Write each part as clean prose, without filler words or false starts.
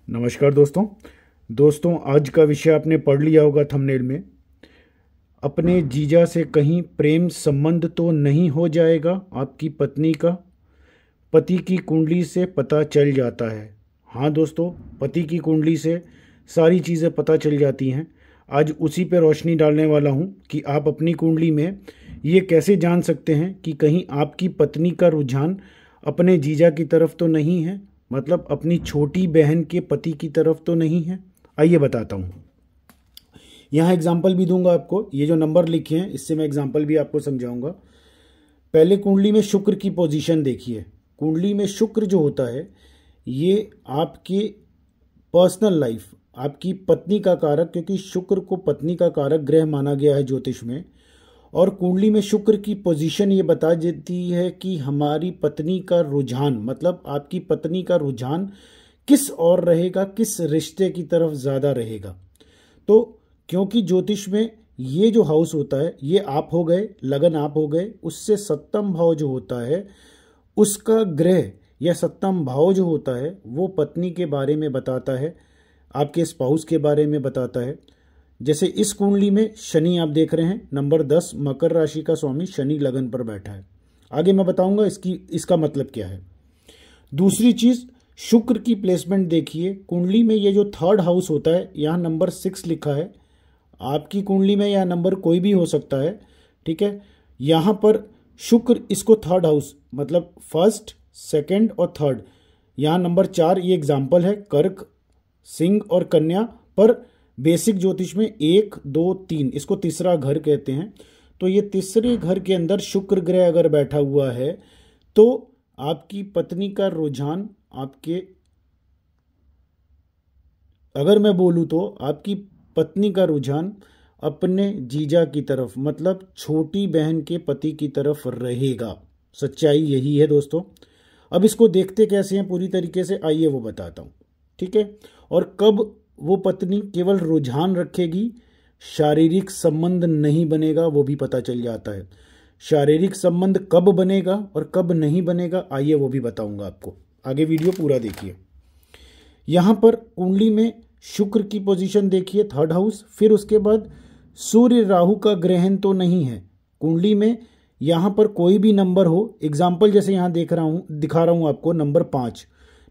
नमस्कार दोस्तों आज का विषय आपने पढ़ लिया होगा थंबनेल में। अपने जीजा से कहीं प्रेम संबंध तो नहीं हो जाएगा आपकी पत्नी का, पति की कुंडली से पता चल जाता है। हाँ दोस्तों, पति की कुंडली से सारी चीज़ें पता चल जाती हैं। आज उसी पे रोशनी डालने वाला हूँ कि आप अपनी कुंडली में ये कैसे जान सकते हैं कि कहीं आपकी पत्नी का रुझान अपने जीजा की तरफ तो नहीं है, मतलब अपनी छोटी बहन के पति की तरफ तो नहीं है। आइए बताता हूँ। यहाँ एग्जाम्पल भी दूंगा आपको, ये जो नंबर लिखे हैं इससे मैं एग्जाम्पल भी आपको समझाऊंगा। पहले कुंडली में शुक्र की पोजीशन देखिए। कुंडली में शुक्र जो होता है ये आपके पर्सनल लाइफ, आपकी पत्नी का कारक, क्योंकि शुक्र को पत्नी का कारक ग्रह माना गया है ज्योतिष में। और कुंडली में शुक्र की पोजीशन ये बता देती है कि हमारी पत्नी का रुझान, मतलब आपकी पत्नी का रुझान किस ओर रहेगा, किस रिश्ते की तरफ ज़्यादा रहेगा। तो क्योंकि ज्योतिष में ये जो हाउस होता है ये आप हो गए, लगन आप हो गए, उससे सप्तम भाव जो होता है उसका ग्रह या सप्तम भाव जो होता है वो पत्नी के बारे में बताता है, आपके स्पाउस के बारे में बताता है। जैसे इस कुंडली में शनि आप देख रहे हैं, नंबर 10 मकर राशि का स्वामी शनि लगन पर बैठा है। आगे मैं बताऊंगा इसका मतलब क्या है। दूसरी चीज, शुक्र की प्लेसमेंट देखिए। कुंडली में ये जो थर्ड हाउस होता है, यहाँ नंबर 6 लिखा है। आपकी कुंडली में यह नंबर कोई भी हो सकता है, ठीक है। यहाँ पर शुक्र इसको थर्ड हाउस, मतलब फर्स्ट, सेकंड और थर्ड, यहाँ नंबर 4 ये एग्जाम्पल है, कर्क, सिंह और कन्या। पर बेसिक ज्योतिष में 1, 2, 3 इसको तीसरा घर कहते हैं। तो ये तीसरे घर के अंदर शुक्र ग्रह अगर बैठा हुआ है तो आपकी पत्नी का रुझान, अगर मैं बोलूँ तो आपकी पत्नी का रुझान अपने जीजा की तरफ, मतलब छोटी बहन के पति की तरफ रहेगा। सच्चाई यही है दोस्तों। अब इसको देखते कैसे हैं पूरी तरीके से, आइए वो बताता हूँ, ठीक है। और कब वो पत्नी केवल रुझान रखेगी, शारीरिक संबंध नहीं बनेगा, वो भी पता चल जाता है। शारीरिक संबंध कब बनेगा और कब नहीं बनेगा, आइए वो भी बताऊंगा आपको। आगे वीडियो पूरा देखिए। यहाँ पर कुंडली में शुक्र की पोजीशन देखिए, थर्ड हाउस। फिर उसके बाद सूर्य राहु का ग्रहण तो नहीं है कुंडली में। यहाँ पर कोई भी नंबर हो, एग्जाम्पल जैसे यहाँ दिखा रहा हूँ आपको, नंबर 5।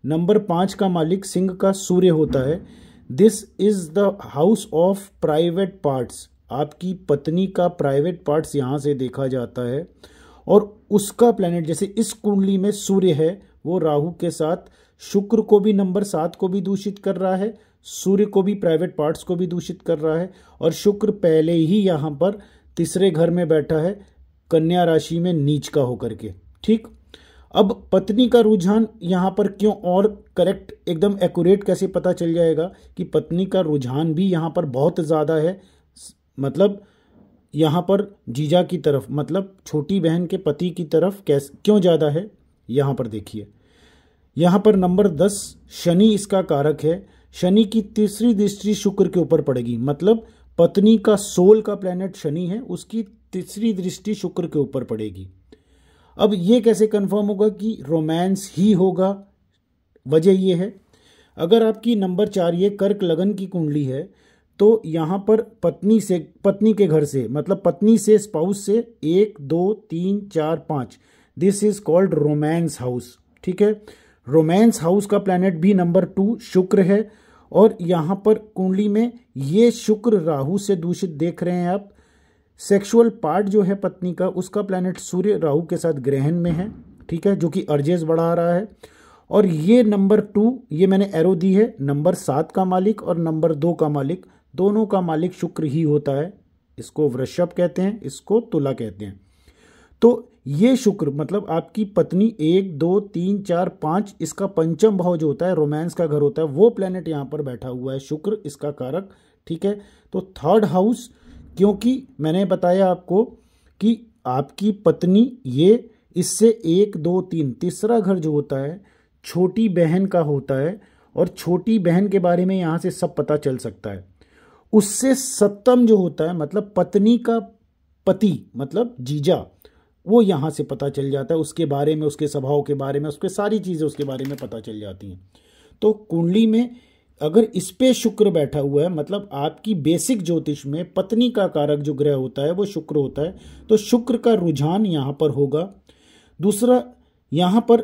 नंबर 5 का मालिक सिंह का सूर्य होता है। This is the house of private parts. आपकी पत्नी का प्राइवेट पार्ट्स यहाँ से देखा जाता है। और उसका प्लैनेट, जैसे इस कुंडली में सूर्य है, वो राहु के साथ शुक्र को भी नंबर 7 को भी दूषित कर रहा है, सूर्य को भी प्राइवेट पार्ट्स को भी दूषित कर रहा है। और शुक्र पहले ही यहाँ पर तीसरे घर में बैठा है, कन्या राशि में नीच का होकर के, ठीक। अब पत्नी का रुझान यहाँ पर क्यों, और करेक्ट एकदम एक्यूरेट कैसे पता चल जाएगा कि पत्नी का रुझान भी यहाँ पर बहुत ज़्यादा है, मतलब यहाँ पर जीजा की तरफ, मतलब छोटी बहन के पति की तरफ क्यों ज़्यादा है। यहाँ पर देखिए, यहाँ पर नंबर 10 शनि इसका कारक है। शनि की तीसरी दृष्टि शुक्र के ऊपर पड़ेगी, मतलब पत्नी का सोल का प्लैनेट शनि है, उसकी तीसरी दृष्टि शुक्र के ऊपर पड़ेगी। अब ये कैसे कंफर्म होगा कि रोमांस ही होगा। वजह ये है, अगर आपकी नंबर 4 ये कर्क लगन की कुंडली है तो यहाँ पर पत्नी के घर से, मतलब पत्नी से, स्पाउस से 1, 2, 3, 4, 5, this is called romance house, ठीक है। रोमांस हाउस का प्लैनेट भी नंबर 2 शुक्र है। और यहाँ पर कुंडली में ये शुक्र राहु से दूषित देख रहे हैं आप। सेक्सुअल पार्ट जो है पत्नी का, उसका प्लैनेट सूर्य राहु के साथ ग्रहण में है, ठीक है, जो कि अर्जेस बढ़ा रहा है। और ये नंबर 2, ये मैंने एरो दी है, नंबर 7 का मालिक और नंबर 2 का मालिक, दोनों का मालिक शुक्र ही होता है। इसको वृषभ कहते हैं, इसको तुला कहते हैं। तो ये शुक्र, मतलब आपकी पत्नी 1, 2, 3, 4, 5, इसका पंचम भाव जो होता है, रोमांस का घर होता है, वो प्लैनेट यहाँ पर बैठा हुआ है, शुक्र इसका कारक, ठीक है। तो थर्ड हाउस, क्योंकि मैंने बताया आपको कि आपकी पत्नी ये इससे 1, 2, 3 तीसरा घर जो होता है छोटी बहन का होता है। और छोटी बहन के बारे में यहाँ से सब पता चल सकता है। उससे सप्तम जो होता है, मतलब पत्नी का पति, मतलब जीजा, वो यहाँ से पता चल जाता है, उसके बारे में, उसके स्वभाव के बारे में, उसके सारी चीज़ें उसके बारे में पता चल जाती हैं। तो कुंडली में अगर इस पे शुक्र बैठा हुआ है, मतलब आपकी बेसिक ज्योतिष में पत्नी का कारक जो ग्रह होता है वो शुक्र होता है, तो शुक्र का रुझान यहां पर होगा। दूसरा, यहां पर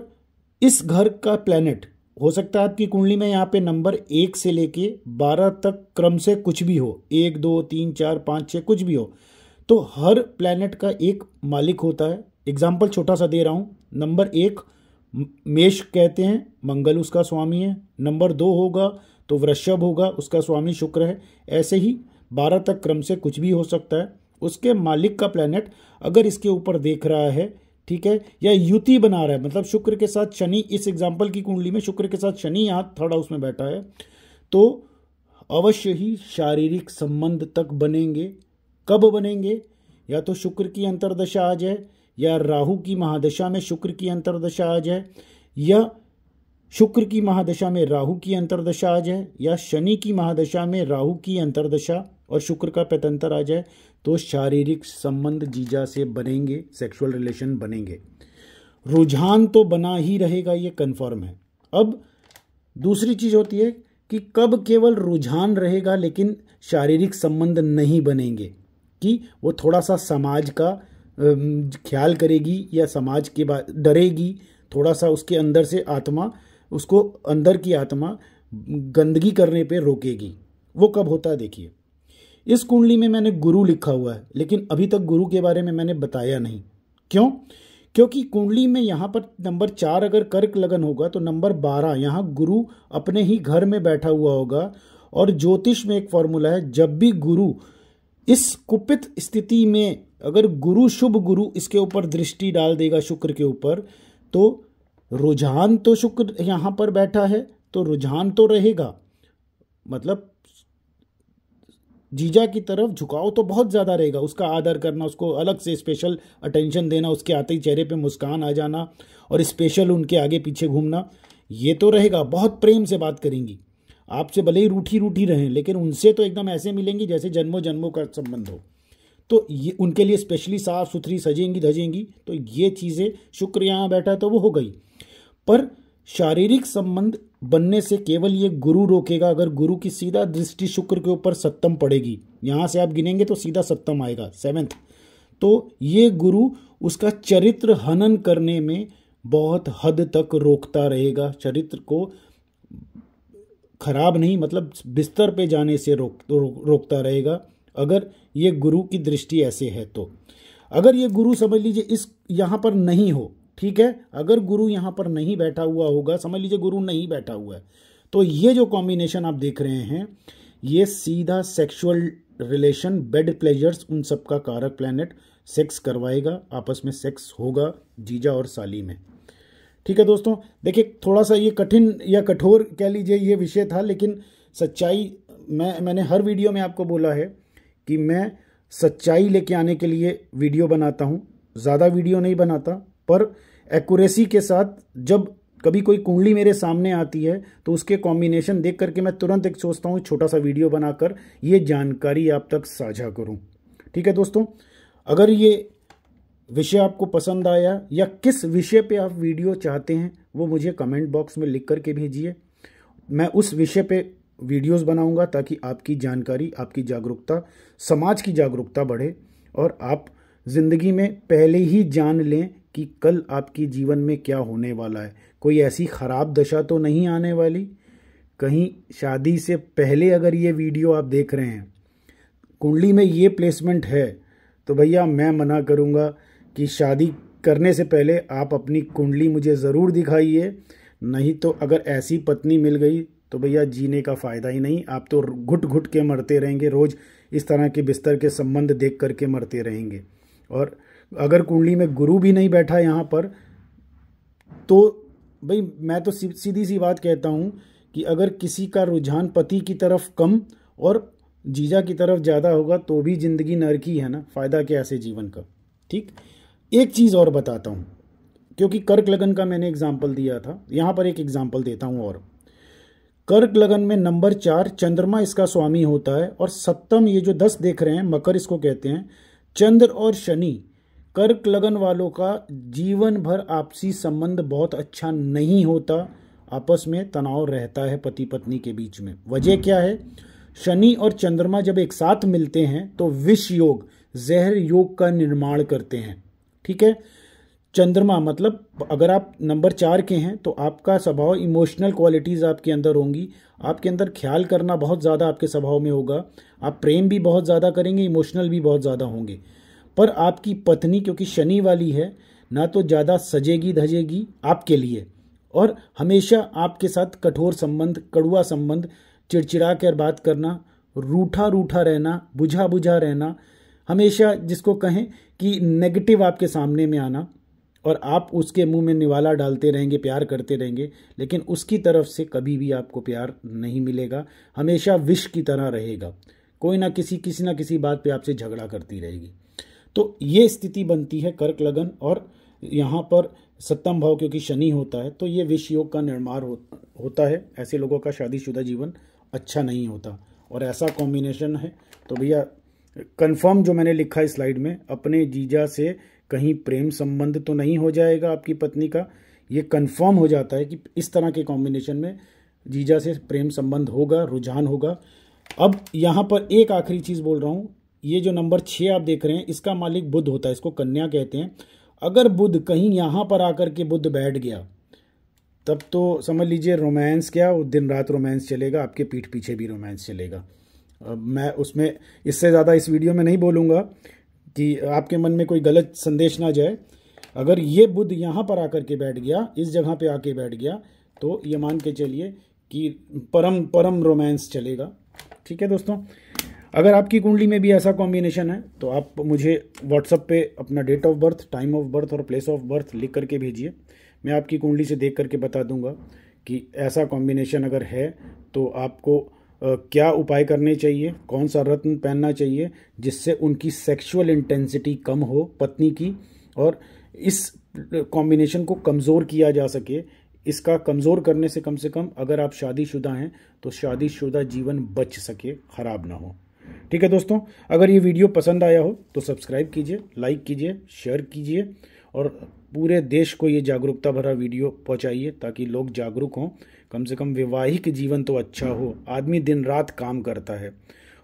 इस घर का प्लैनेट हो सकता है आपकी कुंडली में यहाँ पे नंबर 1 से लेके 12 तक क्रम से कुछ भी हो, 1 2 3 4 5 6 कुछ भी हो, तो हर प्लैनेट का एक मालिक होता है। एग्जाम्पल छोटा सा दे रहा हूँ। नंबर 1 मेष कहते हैं, मंगल उसका स्वामी है। नंबर 2 होगा तो वृषभ होगा, उसका स्वामी शुक्र है। ऐसे ही 12 तक क्रम से कुछ भी हो सकता है। उसके मालिक का प्लैनेट अगर इसके ऊपर देख रहा है, ठीक है, या युति बना रहा है, मतलब शुक्र के साथ शनि, इस एग्जाम्पल की कुंडली में शुक्र के साथ शनि यहाँ 3rd हाउस में बैठा है, तो अवश्य ही शारीरिक संबंध तक बनेंगे। कब बनेंगे? या तो शुक्र की अंतर्दशा आ जाए, या राहु की महादशा में शुक्र की अंतर्दशा आ जाए, या शुक्र की महादशा में राहु की अंतर्दशा आ जाए, या शनि की महादशा में राहु की अंतर्दशा और शुक्र का पैतंतर आ जाए, तो शारीरिक संबंध जीजा से बनेंगे, सेक्सुअल रिलेशन बनेंगे। रुझान तो बना ही रहेगा, ये कंफर्म है। अब दूसरी चीज होती है कि कब केवल रुझान रहेगा लेकिन शारीरिक संबंध नहीं बनेंगे, कि वो थोड़ा सा समाज का ख्याल करेगी या समाज के बाद डरेगी, थोड़ा सा उसके अंदर से आत्मा, उसको अंदर की आत्मा गंदगी करने पे रोकेगी। वो कब होता है देखिए, इस कुंडली में मैंने गुरु लिखा हुआ है, लेकिन अभी तक गुरु के बारे में मैंने बताया नहीं। क्यों? क्योंकि कुंडली में यहाँ पर नंबर 4 अगर कर्क लगन होगा तो नंबर 12 यहाँ गुरु अपने ही घर में बैठा हुआ होगा। और ज्योतिष में एक फॉर्मूला है, जब भी गुरु इस कुपित स्थिति में, अगर गुरु शुभ गुरु इसके ऊपर दृष्टि डाल देगा शुक्र के ऊपर, तो रुझान तो शुक्र यहाँ पर बैठा है तो रुझान तो रहेगा, मतलब जीजा की तरफ झुकाव तो बहुत ज़्यादा रहेगा। उसका आदर करना, उसको अलग से स्पेशल अटेंशन देना, उसके आते ही चेहरे पे मुस्कान आ जाना और स्पेशल उनके आगे पीछे घूमना, ये तो रहेगा। बहुत प्रेम से बात करेंगी आपसे, भले ही रूठी रूठी रहें, लेकिन उनसे तो एकदम ऐसे मिलेंगी जैसे जन्मों जन्मों का संबंध हो। तो ये उनके लिए स्पेशली साफ सुथरी सजेंगी धजेंगी। तो ये चीज़ें, शुक्र यहाँ बैठा है तो वो हो गई। पर शारीरिक संबंध बनने से केवल ये गुरु रोकेगा। अगर गुरु की सीधा दृष्टि शुक्र के ऊपर 7th पड़ेगी, यहाँ से आप गिनेंगे तो सीधा 7th आएगा, 7th, तो ये गुरु उसका चरित्र हनन करने में बहुत हद तक रोकता रहेगा। चरित्र को खराब नहीं, मतलब बिस्तर पे जाने से रोकता रहेगा, अगर ये गुरु की दृष्टि ऐसे है तो। अगर ये गुरु समझ लीजिए इस यहाँ पर नहीं हो, ठीक है, अगर गुरु यहाँ पर नहीं बैठा हुआ होगा, समझ लीजिए गुरु नहीं बैठा हुआ है, तो ये जो कॉम्बिनेशन आप देख रहे हैं, ये सीधा सेक्सुअल रिलेशन, बेड प्लेजर्स, उन सब का कारक प्लैनेट, सेक्स करवाएगा, आपस में सेक्स होगा जीजा और साली में। ठीक है दोस्तों, देखिए थोड़ा सा ये कठिन या कठोर कह लीजिए ये विषय था, लेकिन सच्चाई मैंने हर वीडियो में आपको बोला है कि मैं सच्चाई लेके आने के लिए वीडियो बनाता हूँ। ज़्यादा वीडियो नहीं बनाता, पर एक्यूरेसी के साथ जब कभी कोई कुंडली मेरे सामने आती है तो उसके कॉम्बिनेशन देख करके मैं तुरंत एक सोचता हूँ छोटा सा वीडियो बनाकर ये जानकारी आप तक साझा करूँ। ठीक है दोस्तों, अगर ये विषय आपको पसंद आया या किस विषय पे आप वीडियो चाहते हैं वो मुझे कमेंट बॉक्स में लिख करके भेजिए। मैं उस विषय पे वीडियोस बनाऊंगा ताकि आपकी जानकारी, आपकी जागरूकता, समाज की जागरूकता बढ़े और आप ज़िंदगी में पहले ही जान लें कि कल आपकी जीवन में क्या होने वाला है। कोई ऐसी ख़राब दशा तो नहीं आने वाली। कहीं शादी से पहले अगर ये वीडियो आप देख रहे हैं, कुंडली में ये प्लेसमेंट है, तो भैया मैं मना करूँगा कि शादी करने से पहले आप अपनी कुंडली मुझे ज़रूर दिखाइए। नहीं तो अगर ऐसी पत्नी मिल गई तो भैया जीने का फ़ायदा ही नहीं, आप तो घुट घुट के मरते रहेंगे, रोज़ इस तरह के बिस्तर के संबंध देख करके मरते रहेंगे। और अगर कुंडली में गुरु भी नहीं बैठा यहाँ पर, तो भाई मैं तो सीधी सी बात कहता हूँ कि अगर किसी का रुझान पति की तरफ कम और जीजा की तरफ ज़्यादा होगा तो भी ज़िंदगी नरकी है ना, फ़ायदा क्या ऐसे जीवन का। ठीक, एक चीज़ और बताता हूँ, क्योंकि कर्क लगन का मैंने एग्जाम्पल दिया था, यहाँ पर एक एग्जाम्पल देता हूँ। और कर्क लगन में नंबर 4 चंद्रमा इसका स्वामी होता है, और 7th ये जो 10 देख रहे हैं मकर इसको कहते हैं। चंद्र और शनि, कर्क लगन वालों का जीवन भर आपसी संबंध बहुत अच्छा नहीं होता। आपस में तनाव रहता है पति पत्नी के बीच में। वजह क्या है? शनि और चंद्रमा जब एक साथ मिलते हैं तो विष योग, जहर योग का निर्माण करते हैं। ठीक है, चंद्रमा मतलब अगर आप नंबर 4 के हैं तो आपका स्वभाव, इमोशनल क्वालिटीज़ आपके अंदर होंगी, आपके अंदर ख्याल करना बहुत ज़्यादा आपके स्वभाव में होगा, आप प्रेम भी बहुत ज़्यादा करेंगे, इमोशनल भी बहुत ज़्यादा होंगे। पर आपकी पत्नी क्योंकि शनि वाली है, ना तो ज़्यादा सजेगी धजेगी आपके लिए, और हमेशा आपके साथ कठोर संबंध, कड़ुआ संबंध, चिड़चिड़ा कर बात करना, रूठा रूठा रहना, बुझा बुझा रहना, हमेशा जिसको कहें कि नेगेटिव आपके सामने में आना, और आप उसके मुंह में निवाला डालते रहेंगे, प्यार करते रहेंगे, लेकिन उसकी तरफ से कभी भी आपको प्यार नहीं मिलेगा, हमेशा विष की तरह रहेगा, कोई ना किसी बात पे आपसे झगड़ा करती रहेगी। तो ये स्थिति बनती है कर्क लगन, और यहाँ पर सप्तम भाव क्योंकि शनि होता है तो ये विष योग का निर्माण होता है। ऐसे लोगों का शादीशुदा जीवन अच्छा नहीं होता, और ऐसा कॉम्बिनेशन है तो भैया कंफर्म जो मैंने लिखा है स्लाइड में, अपने जीजा से कहीं प्रेम संबंध तो नहीं हो जाएगा आपकी पत्नी का। ये कंफर्म हो जाता है कि इस तरह के कॉम्बिनेशन में जीजा से प्रेम संबंध होगा, रुझान होगा। अब यहाँ पर एक आखिरी चीज़ बोल रहा हूँ, ये जो नंबर 6 आप देख रहे हैं इसका मालिक बुध होता है, इसको कन्या कहते हैं। अगर बुध कहीं यहाँ पर आकर के बुध बैठ गया तब तो समझ लीजिए रोमांस क्या, वो दिन रात रोमांस चलेगा, आपके पीठ पीछे भी रोमांस चलेगा। मैं उसमें इससे ज़्यादा इस वीडियो में नहीं बोलूँगा कि आपके मन में कोई गलत संदेश ना जाए। अगर ये बुध यहाँ पर आकर के बैठ गया, इस जगह पे आके बैठ गया, तो ये मान के चलिए कि परम परम रोमांस चलेगा। ठीक है दोस्तों, अगर आपकी कुंडली में भी ऐसा कॉम्बिनेशन है तो आप मुझे व्हाट्सएप पे अपना date of birth, time of birth और प्लेस ऑफ बर्थ लिख करके भेजिए। मैं आपकी कुंडली से देख करके बता दूंगा कि ऐसा कॉम्बिनेशन अगर है तो आपको क्या उपाय करने चाहिए, कौन सा रत्न पहनना चाहिए जिससे उनकी सेक्सुअल इंटेंसिटी कम हो पत्नी की, और इस कॉम्बिनेशन को कमज़ोर किया जा सके। इसका कमज़ोर करने से कम अगर आप शादीशुदा हैं तो शादीशुदा जीवन बच सके, ख़राब ना हो। ठीक है दोस्तों, अगर ये वीडियो पसंद आया हो तो सब्सक्राइब कीजिए, लाइक कीजिए, शेयर कीजिए, और पूरे देश को ये जागरूकता भरा वीडियो पहुंचाइए ताकि लोग जागरूक हों। कम से कम वैवाहिक जीवन तो अच्छा हो। आदमी दिन रात काम करता है,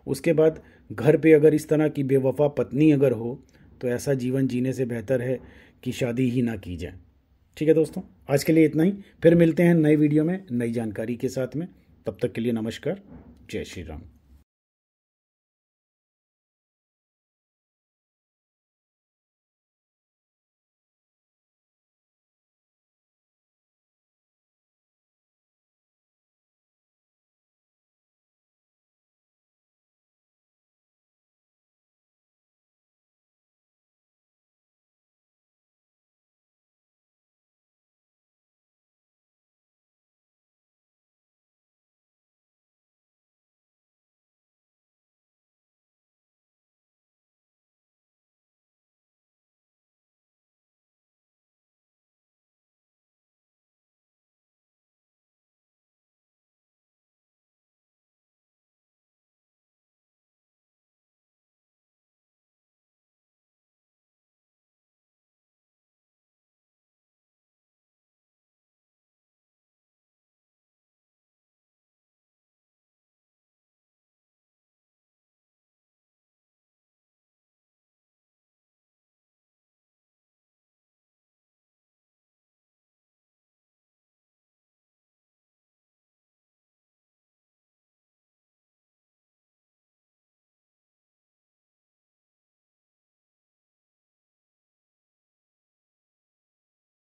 उसके बाद घर पे अगर इस तरह की बेवफा पत्नी अगर हो तो ऐसा जीवन जीने से बेहतर है कि शादी ही ना की जाए। ठीक है दोस्तों, आज के लिए इतना ही। फिर मिलते हैं नए वीडियो में नई जानकारी के साथ में। तब तक के लिए नमस्कार, जय श्री राम।